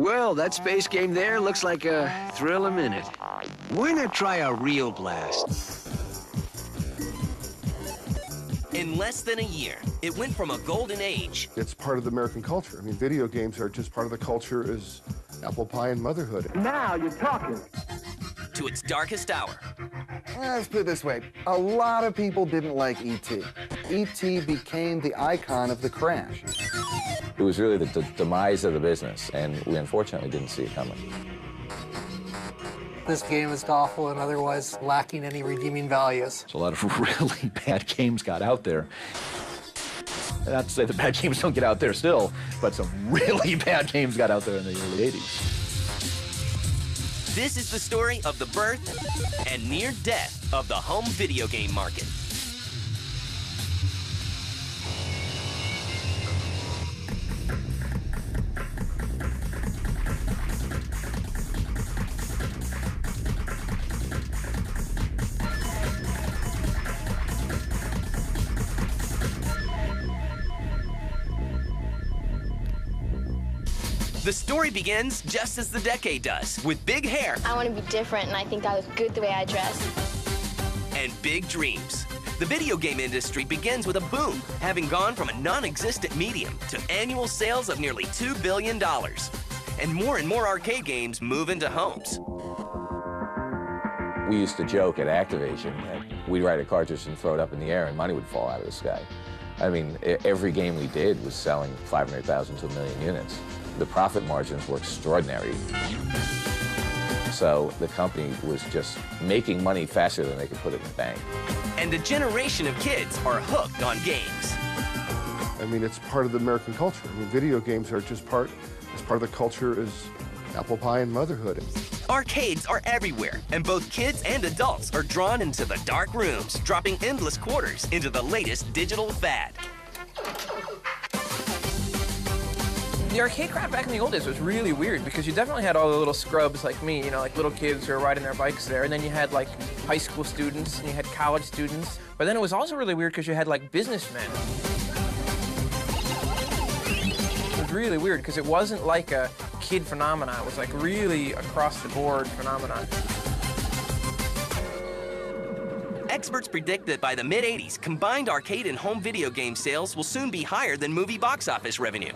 Well, that space game there looks like a thrill a minute. Why not try a real blast? In less than a year, it went from a golden age. It's part of the American culture. I mean, video games are just part of the culture as apple pie and motherhood. Now you're talking. To its darkest hour. Let's put it this way. A lot of people didn't like E.T. E.T. became the icon of the crash. It was really the demise of the business, and we unfortunately didn't see it coming. This game is awful and otherwise lacking any redeeming values. So a lot of really bad games got out there. Not to say the bad games don't get out there still, but some really bad games got out there in the early 80s. This is the story of the birth and near death of the home video game market. The story begins just as the decade does, with big hair. I want to be different, and I think I was good the way I dressed. And big dreams. The video game industry begins with a boom, having gone from a non-existent medium to annual sales of nearly $2 billion. And more arcade games move into homes. We used to joke at Activision that we'd write a cartridge and throw it up in the air and money would fall out of the sky. I mean, every game we did was selling 500,000 to 1 million units. The profit margins were extraordinary. So the company was just making money faster than they could put it in the bank. And a generation of kids are hooked on games. I mean, it's part of the American culture. I mean, video games are just part of the culture as apple pie and motherhood. Arcades are everywhere, and both kids and adults are drawn into the dark rooms, dropping endless quarters into the latest digital fad. The arcade crowd back in the old days was really weird because you definitely had all the little scrubs like me, you know, like little kids who were riding their bikes there, and then you had like high school students and you had college students. But then it was also really weird because you had like businessmen. It was really weird because it wasn't like a kid phenomenon. It was like really across the board phenomenon. Experts predict that by the mid-'80s, combined arcade and home video game sales will soon be higher than movie box office revenue.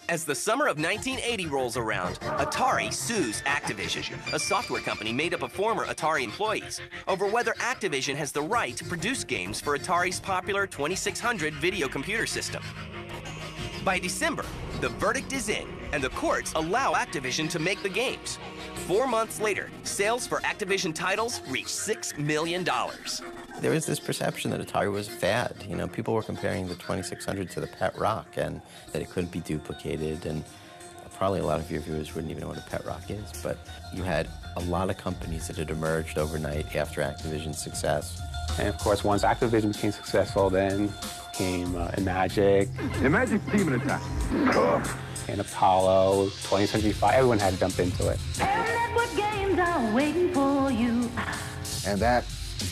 As the summer of 1980 rolls around, Atari sues Activision, a software company made up of former Atari employees, over whether Activision has the right to produce games for Atari's popular 2600 video computer system. By December, the verdict is in, and the courts allow Activision to make the games. 4 months later, sales for Activision titles reached $6 million. There was this perception that Atari was a fad. You know, people were comparing the 2600 to the Pet Rock and that it couldn't be duplicated. And probably a lot of your viewers wouldn't even know what a Pet Rock is. But you had a lot of companies that had emerged overnight after Activision's success. And of course, once Activision became successful, then came Imagic. Imagic Demon Attack. And Apollo, 20th Century Fox. Everyone had to jump into it. And what games are waiting for you. And that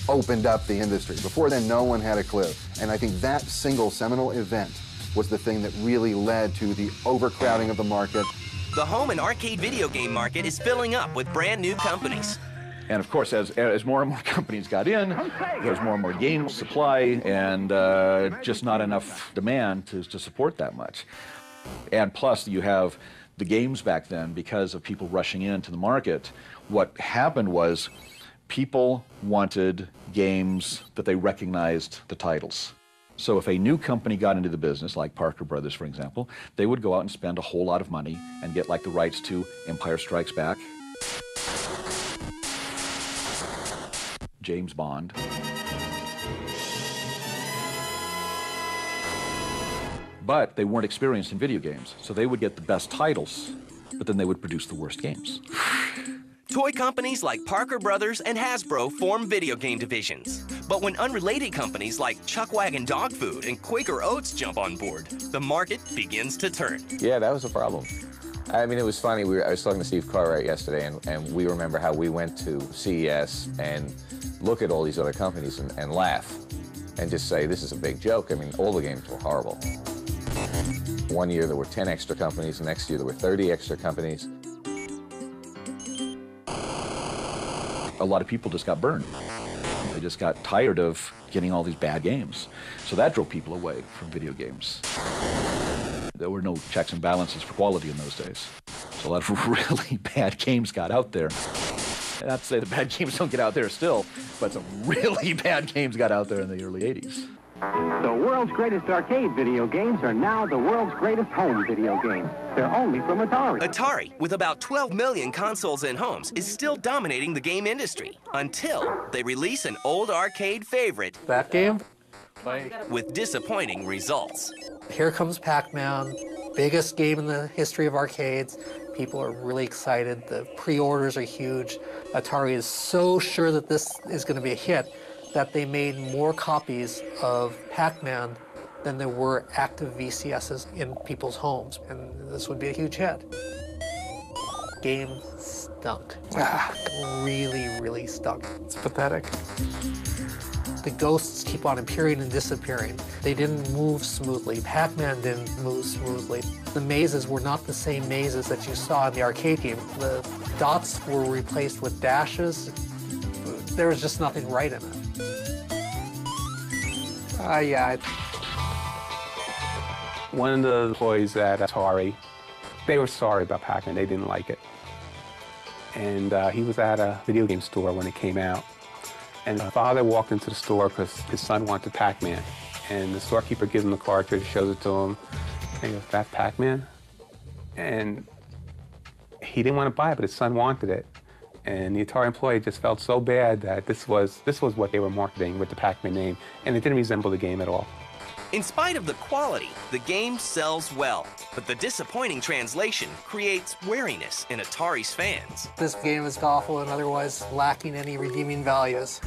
opened up the industry. Before then, no one had a clue. And I think that single seminal event was the thing that really led to the overcrowding of the market. The home and arcade video game market is filling up with brand new companies. And of course, as more and more companies got in, there's more and more game supply and just not enough demand to support that much. And plus, you have the games back then, because of people rushing into the market. What happened was people wanted games that they recognized the titles. So if a new company got into the business, like Parker Brothers, for example, they would go out and spend a whole lot of money and get like the rights to Empire Strikes Back, James Bond, but they weren't experienced in video games, so they would get the best titles, but then they would produce the worst games. Toy companies like Parker Brothers and Hasbro form video game divisions. But when unrelated companies like Chuckwagon Dog Food and Quaker Oats jump on board, the market begins to turn. Yeah, that was a problem. I mean, it was funny. I was talking to Steve Cartwright yesterday, and we remember how we went to CES and look at all these other companies and laugh and just say, this is a big joke. I mean, all the games were horrible. One year there were 10 extra companies, the next year there were 30 extra companies. A lot of people just got burned. They just got tired of getting all these bad games. So that drove people away from video games. There were no checks and balances for quality in those days. So a lot of really bad games got out there. Not to say the bad games don't get out there still, but some really bad games got out there in the early 80s. The world's greatest arcade video games are now the world's greatest home video games. They're only from Atari. Atari, with about 12 million consoles in homes, is still dominating the game industry until they release an old arcade favorite. That game? With disappointing results. Here comes Pac-Man, biggest game in the history of arcades. People are really excited. The pre-orders are huge. Atari is so sure that this is going to be a hit that they made more copies of Pac-Man than there were active VCSs in people's homes, and this would be a huge hit. Game stunk. Really, really stunk. It's pathetic. The ghosts keep on appearing and disappearing. They didn't move smoothly. Pac-Man didn't move smoothly. The mazes were not the same mazes that you saw in the arcade game. The dots were replaced with dashes. There was just nothing right in it. Yeah. One of the employees at Atari, they were sorry about Pac-Man. They didn't like it. And he was at a video game store when it came out. And the father walked into the store because his son wanted Pac-Man. And the storekeeper gives him the cartridge, shows it to him. And he goes, "That's Pac-Man?" And he didn't want to buy it, but his son wanted it. And the Atari employee just felt so bad that this was what they were marketing with the Pac-Man name, and it didn't resemble the game at all. In spite of the quality, the game sells well, but the disappointing translation creates wariness in Atari's fans. This game is awful and otherwise lacking any redeeming values.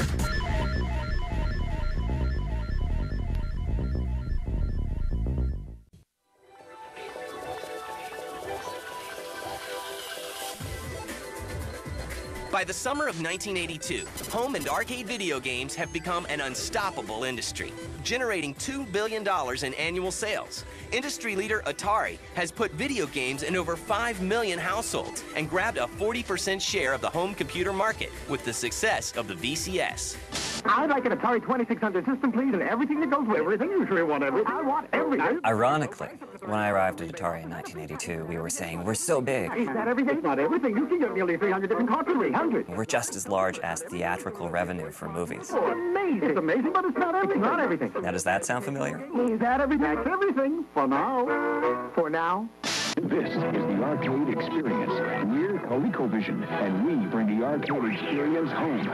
By the summer of 1982, home and arcade video games have become an unstoppable industry, generating $2 billion in annual sales. Industry leader Atari has put video games in over 5 million households and grabbed a 40% share of the home computer market with the success of the VCS. I'd like an Atari 2600 system, please, and everything that goes with it. Everything? You sure want everything? I want everything. Ironically, when I arrived at Atari in 1982, we were saying, we're so big. Is that everything? It's not everything. You can get nearly 300 different cartridges. 300. We're just as large as theatrical revenue for movies. Oh, amazing. It's amazing, but it's not everything. It's not everything. Now, does that sound familiar? Is that everything? That's everything. For now. For now. This is the arcade experience. We're ColecoVision, and we bring the arcade experience home.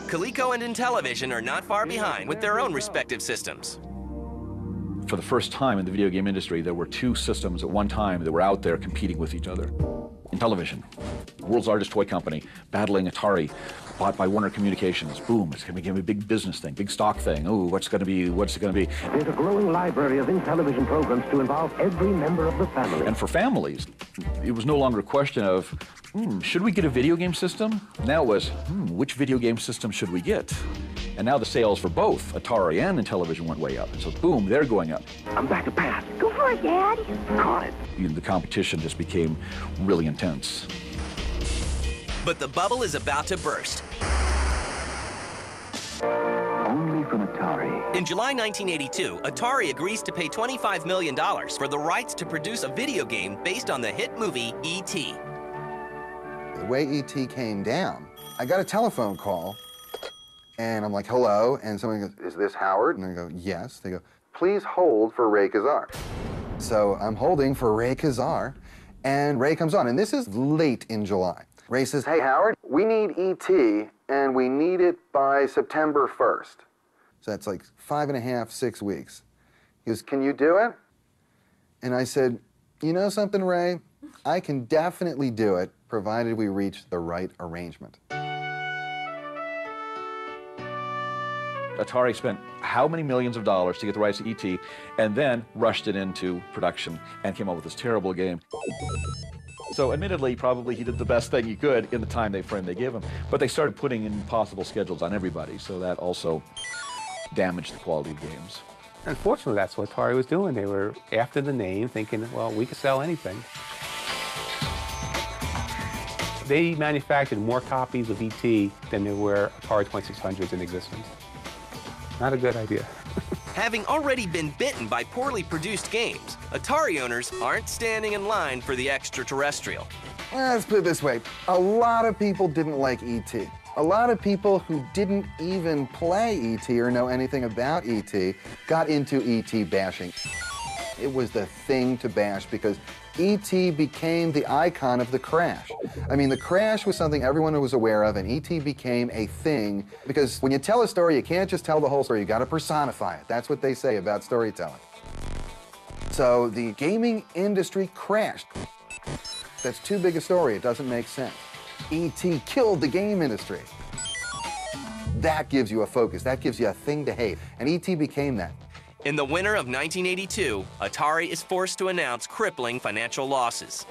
Coleco and Intellivision are not far behind with their own respective systems. For the first time in the video game industry, there were two systems at one time that were out there competing with each other. Intellivision, the world's largest toy company, battling Atari, bought by Warner Communications. Boom, it's going to become a big business thing, big stock thing. Oh, what's it going to be? There's a growing library of Intellivision programs to involve every member of the family. And for families, it was no longer a question of, should we get a video game system? Now it was, which video game system should we get? And now the sales for both Atari and Intellivision went way up. And so, boom, they're going up. I'm back to pass. Go for it, Dad. Caught it. The competition just became really intense. But the bubble is about to burst. Only from Atari. In July 1982, Atari agrees to pay $25 million for the rights to produce a video game based on the hit movie E.T. The way E.T. came down, I got a telephone call, and I'm like, hello, and someone goes, is this Howard? And I go, yes. They go, please hold for Ray Kazar. So I'm holding for Ray Kazar, and Ray comes on, and this is late in July. Ray says, hey, Howard, we need E.T., and we need it by September 1st. So that's like 5.5, 6 weeks. He goes, can you do it? And I said, you know something, Ray? I can definitely do it, provided we reach the right arrangement. Atari spent how many millions of dollars to get the rights to E.T., and then rushed it into production and came up with this terrible game. So admittedly, probably he did the best thing he could in the time frame they gave him, but they started putting impossible schedules on everybody, so that also damaged the quality of games. Unfortunately, that's what Atari was doing. They were after the name, thinking, well, we could sell anything. They manufactured more copies of ET than there were Atari 2600s in existence. Not a good idea. Having already been bitten by poorly produced games, Atari owners aren't standing in line for the extraterrestrial. Let's put it this way. A lot of people didn't like E.T. A lot of people who didn't even play E.T. or know anything about E.T. got into E.T. bashing. It was the thing to bash because E.T. became the icon of the crash. I mean, the crash was something everyone was aware of, and E.T. became a thing because when you tell a story, you can't just tell the whole story. You got to personify it. That's what they say about storytelling. So the gaming industry crashed. That's too big a story. It doesn't make sense. E.T. killed the game industry. That gives you a focus. That gives you a thing to hate. And E.T. became that. In the winter of 1982, Atari is forced to announce crippling financial losses.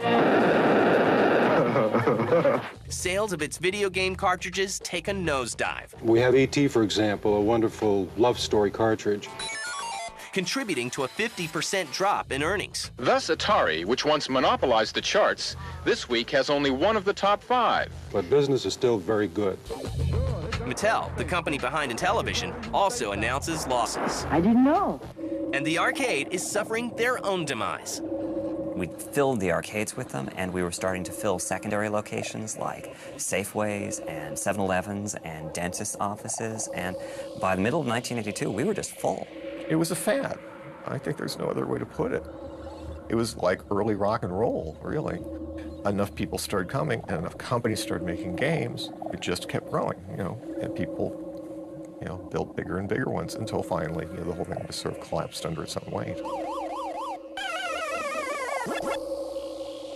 Sales of its video game cartridges take a nosedive. We have E.T., for example, a wonderful love story cartridge, contributing to a 50% drop in earnings. Thus, Atari, which once monopolized the charts, this week has only one of the top 5. but business is still very good. Mattel, the company behind Intellivision, also announces losses. I didn't know. And the arcade is suffering their own demise. We filled the arcades with them, and we were starting to fill secondary locations like Safeways and 7-Elevens and dentist offices, and by the middle of 1982, we were just full. It was a fad. I think there's no other way to put it. It was like early rock and roll, really. Enough people started coming, and enough companies started making games. It just kept growing, and people, built bigger and bigger ones until finally, the whole thing just sort of collapsed under its own weight.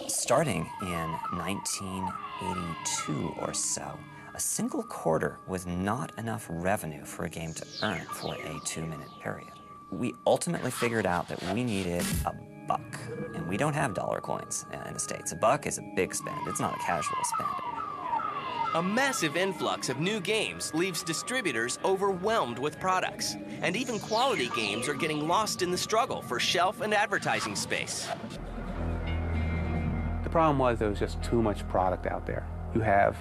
Starting in 1982 or so, a single quarter was not enough revenue for a game to earn for a 2-minute period. We ultimately figured out that we needed a buck, and we don't have dollar coins in the States. A buck is a big spend, it's not a casual spend. A massive influx of new games leaves distributors overwhelmed with products, and even quality games are getting lost in the struggle for shelf and advertising space. The problem was there was just too much product out there. You have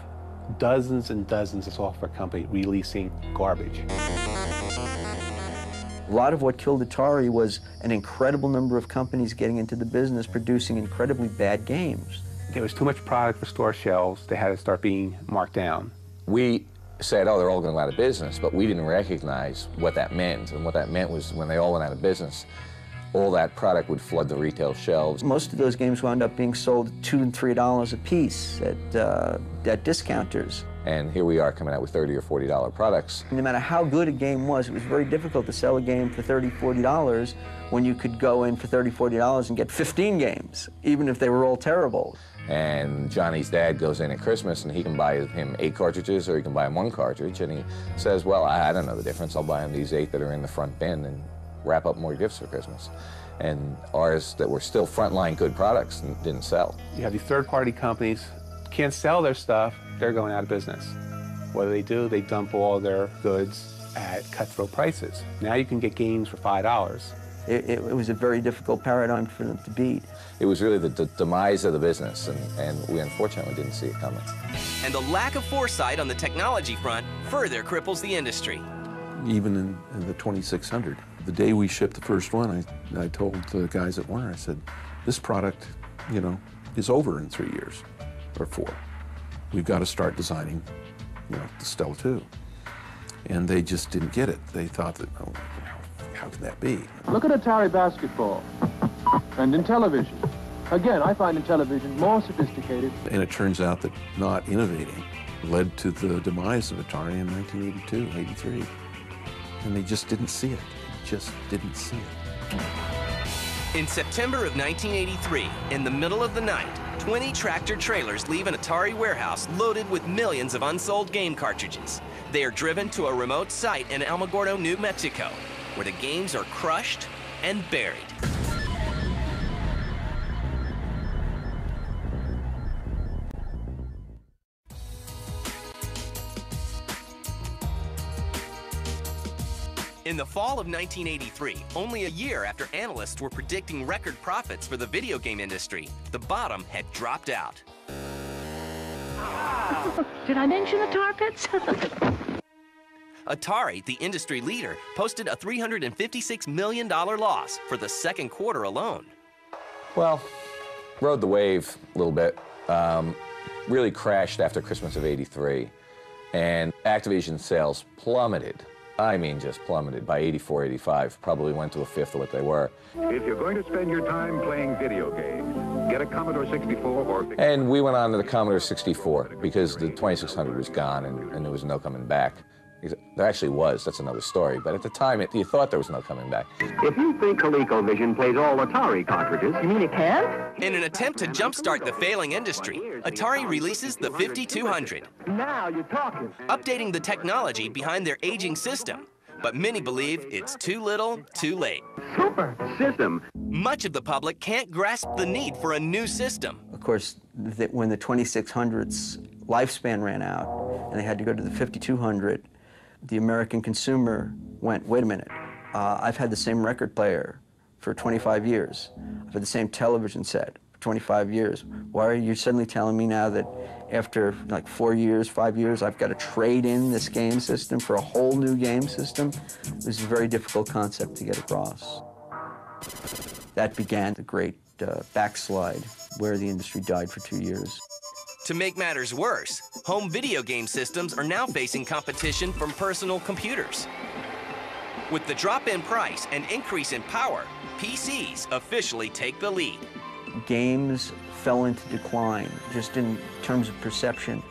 dozens and dozens of software companies releasing garbage. A lot of what killed Atari was an incredible number of companies getting into the business producing incredibly bad games. There was too much product for store shelves. They had to start being marked down. We said, oh, they're all going to go out of business, but we didn't recognize what that meant. And what that meant was when they all went out of business, all that product would flood the retail shelves. Most of those games wound up being sold at $2 and $3 a piece at discounters. And here we are coming out with $30 or $40 products. No matter how good a game was, it was very difficult to sell a game for $30, $40 when you could go in for $30, $40 and get 15 games, even if they were all terrible. And Johnny's dad goes in at Christmas and he can buy him 8 cartridges or he can buy him 1 cartridge. And he says, well, I don't know the difference. I'll buy him these 8 that are in the front bin and wrap up more gifts for Christmas. And ours that were still frontline good products and didn't sell. You have these third-party companies, can't sell their stuff, they're going out of business. What do? They dump all their goods at cutthroat prices. Now you can get games for $5. It was a very difficult paradigm for them to beat. It was really the demise of the business, and we unfortunately didn't see it coming. And the lack of foresight on the technology front further cripples the industry. Even in the 2600, the day we shipped the first one, I told the guys at Warner, I said, this product, is over in 3 years or 4. We've got to start designing, the Stella 2. And they just didn't get it. They thought that, oh, how can that be? Look at Atari basketball and Intellivision. Again, I find Intellivision more sophisticated. And it turns out that not innovating led to the demise of Atari in 1982, 83. And they just didn't see it. They just didn't see it. In September of 1983, in the middle of the night, 20 tractor trailers leave an Atari warehouse loaded with millions of unsold game cartridges. They are driven to a remote site in Alamogordo, New Mexico, where the games are crushed and buried. In the fall of 1983, only a year after analysts were predicting record profits for the video game industry, the bottom had dropped out. Did I mention the tar pits? Atari, the industry leader, posted a $356 million loss for the second quarter alone. Well, rode the wave a little bit. Really crashed after Christmas of '83, and Activision sales plummeted. I mean, just plummeted by 84, 85, probably went to a fifth of what they were. If you're going to spend your time playing video games, get a Commodore 64 or... And we went on to the Commodore 64 because the 2600 was gone and there was no coming back. There actually was, that's another story, but at the time you thought there was no coming back. If you think ColecoVision plays all Atari cartridges... You mean it can? In an attempt to jumpstart the failing industry, Atari releases the 5200. Now you're talking. Updating the technology behind their aging system. But many believe it's too little, too late. Super system. Much of the public can't grasp the need for a new system. Of course, when the 2600's lifespan ran out and they had to go to the 5200, the American consumer went, wait a minute, I've had the same record player for 25 years. I've had the same television set for 25 years. Why are you suddenly telling me now that after like 4 years, 5 years, I've got to trade in this game system for a whole new game system? It was a very difficult concept to get across. That began the great backslide where the industry died for 2 years. To make matters worse, home video game systems are now facing competition from personal computers. With the drop in price and increase in power, PCs officially take the lead. Games fell into decline, just in terms of perception.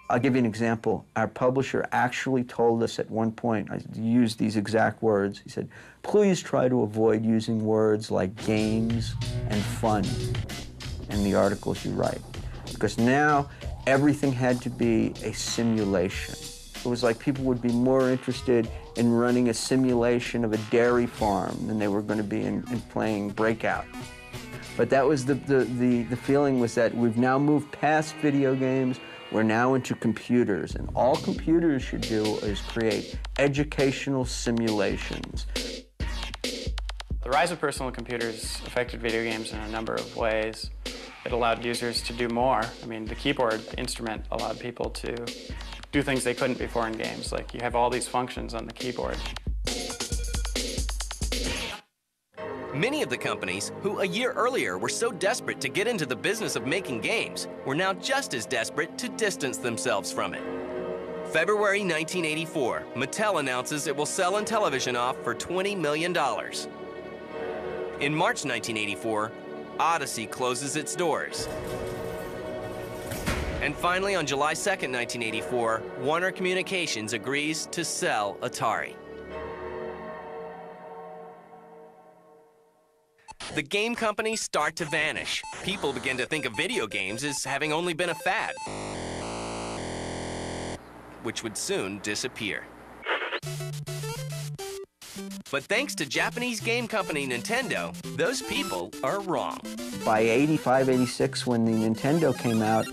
I'll give you an example. Our publisher actually told us at one point, I used these exact words, he said, please try to avoid using words like games and fun in the articles you write. Because now everything had to be a simulation. It was like people would be more interested in running a simulation of a dairy farm than they were going to be in playing Breakout. But that was the feeling was that we've now moved past video games, we're now into computers, and all computers should do is create educational simulations. The rise of personal computers affected video games in a number of ways. It allowed users to do more. I mean, the keyboard instrument allowed people to do things they couldn't before in games. Like, you have all these functions on the keyboard. Many of the companies who a year earlier were so desperate to get into the business of making games were now just as desperate to distance themselves from it. February 1984, Mattel announces it will sell Intellivision off for $20 million. In March 1984, Odyssey closes its doors. And finally, on July 2nd, 1984, Warner Communications agrees to sell Atari. The game companies start to vanish. People begin to think of video games as having only been a fad, which would soon disappear. But thanks to Japanese game company Nintendo, those people are wrong. By 85, 86, when the Nintendo came out,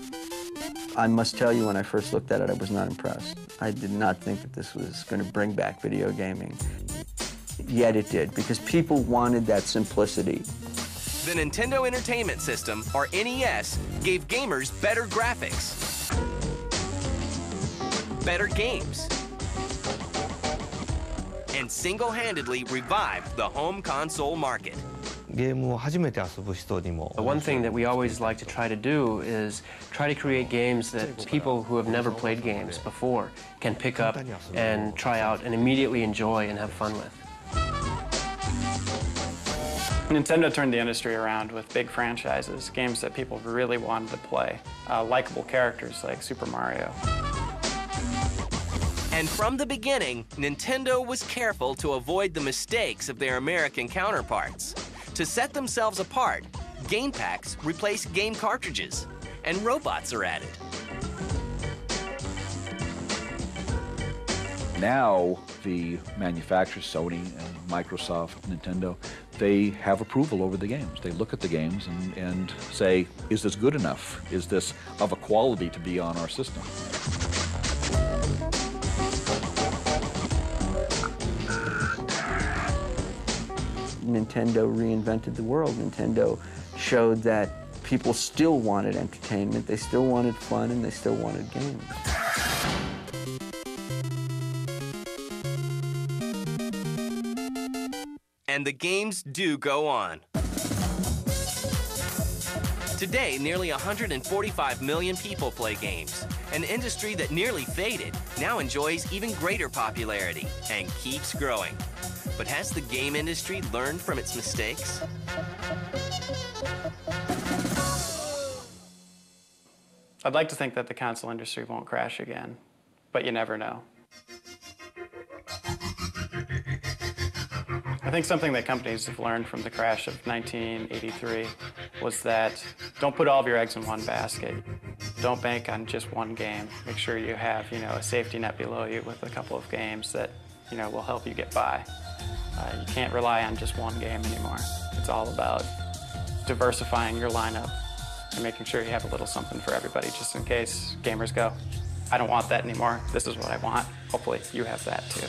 I must tell you, when I first looked at it, I was not impressed. I did not think that this was going to bring back video gaming. Yet it did, because people wanted that simplicity. The Nintendo Entertainment System, or NES, gave gamers better graphics, better games, and single-handedly revived the home console market. The one thing that we always like to try to do is try to create games that people who have never played games before can pick up and try out and immediately enjoy and have fun with. Nintendo turned the industry around with big franchises, games that people really wanted to play, likable characters like Super Mario. And from the beginning, Nintendo was careful to avoid the mistakes of their American counterparts. To set themselves apart, game packs replace game cartridges, and robots are added. Now, the manufacturers, Sony and Microsoft, Nintendo, they have approval over the games. They look at the games and say, is this good enough? Is this of a quality to be on our system? Nintendo reinvented the world. Nintendo showed that people still wanted entertainment, they still wanted fun, and they still wanted games. And the games do go on. Today, nearly 145 million people play games. An industry that nearly faded now enjoys even greater popularity and keeps growing. But has the game industry learned from its mistakes? I'd like to think that the console industry won't crash again, but you never know. I think something that companies have learned from the crash of 1983 was that don't put all of your eggs in one basket. Don't bank on just one game. Make sure you have, a safety net below you with a couple of games that, will help you get by. You can't rely on just one game anymore. It's all about diversifying your lineup and making sure you have a little something for everybody, just in case gamers go, I don't want that anymore. This is what I want. Hopefully you have that too.